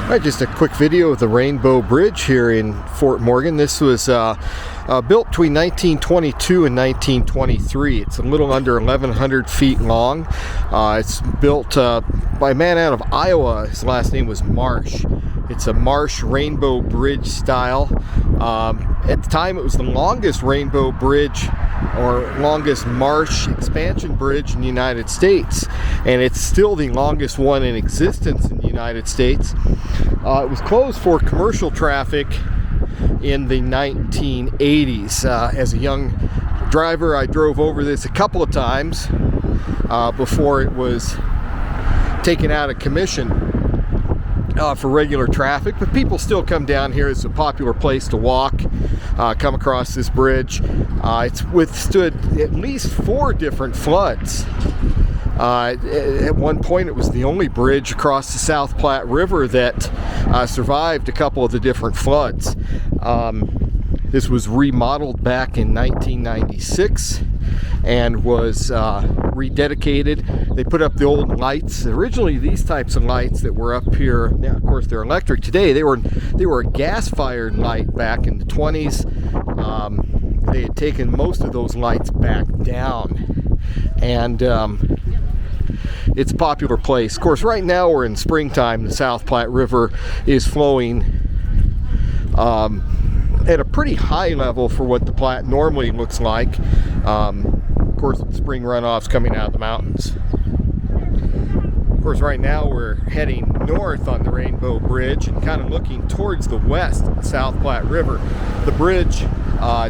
All right, just a quick video of the Rainbow Bridge here in Fort Morgan. This was built between 1922 and 1923. It's a little under 1,100 feet long. It's built by a man out of Iowa. His last name was Marsh. It's a Marsh Rainbow Bridge style. At the time, it was the longest Rainbow Bridge or longest Marsh expansion bridge in the United States, and it's still the longest one in existence in the United States. It was closed for commercial traffic in the 1980s. As a young driver, I drove over this a couple of times before it was taken out of commission for regular traffic, but people still come down here. It's a popular place to walk, come across this bridge. It's withstood at least 4 different floods. At one point, it was the only bridge across the South Platte River that survived a couple of the different floods. This was remodeled back in 1996 and was rededicated. They put up the old lights. Originally, these types of lights that were up here, now of course they're electric today. They were a gas-fired light back in the 20s. They had taken most of those lights back down, and it's a popular place. Of course, right now we're in springtime. The South Platte River is flowing at a pretty high level for what the Platte normally looks like. Of course, with spring runoffs coming out of the mountains. Of course, right now we're heading north on the Rainbow Bridge and kind of looking towards the west of the South Platte River. The bridge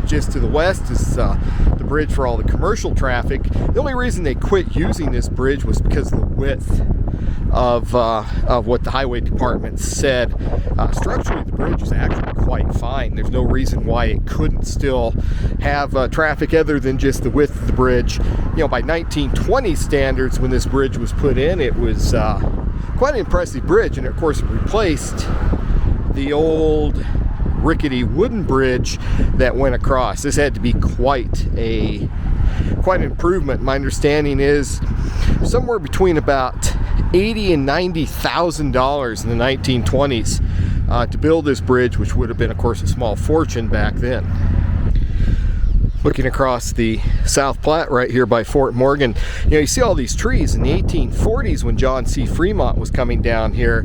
just to the west is the bridge for all the commercial traffic. The only reason they quit using this bridge was because of the width of what the highway department said. Structurally, the bridge is actually quite fine. There's no reason why it couldn't still have traffic other than just the width of the bridge. You know, by 1920 standards, when this bridge was put in, it was quite an impressive bridge, and of course it replaced the old rickety wooden bridge that went across. This had to be quite an improvement. My understanding is somewhere between about $80,000 and $90,000 in the 1920s to build this bridge, which would have been, of course, a small fortune back then. Looking across the South Platte right here by Fort Morgan, you see all these trees. In the 1840s, when John C. Fremont was coming down here,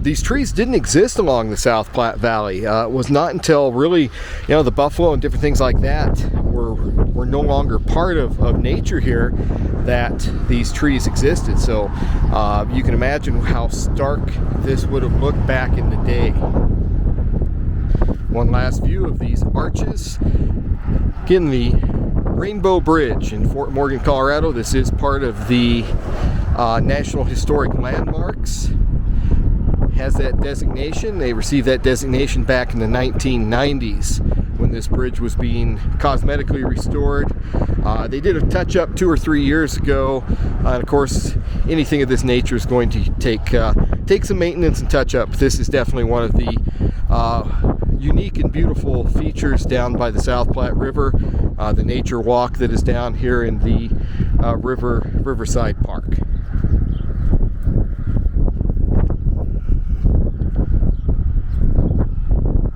these trees didn't exist along the South Platte Valley. It was not until really, the buffalo and different things like that were no longer part of nature here that these trees existed. So you can imagine how stark this would have looked back in the day. One last view of these arches. Again, the Rainbow Bridge in Fort Morgan, Colorado. This is part of the National Historic Landmarks. Has that designation. They received that designation back in the 1990s when this bridge was being cosmetically restored. They did a touch-up 2 or 3 years ago, and of course anything of this nature is going to take some maintenance and touch-up. This is definitely one of the unique and beautiful features down by the South Platte River, the nature walk that is down here in the Riverside Park.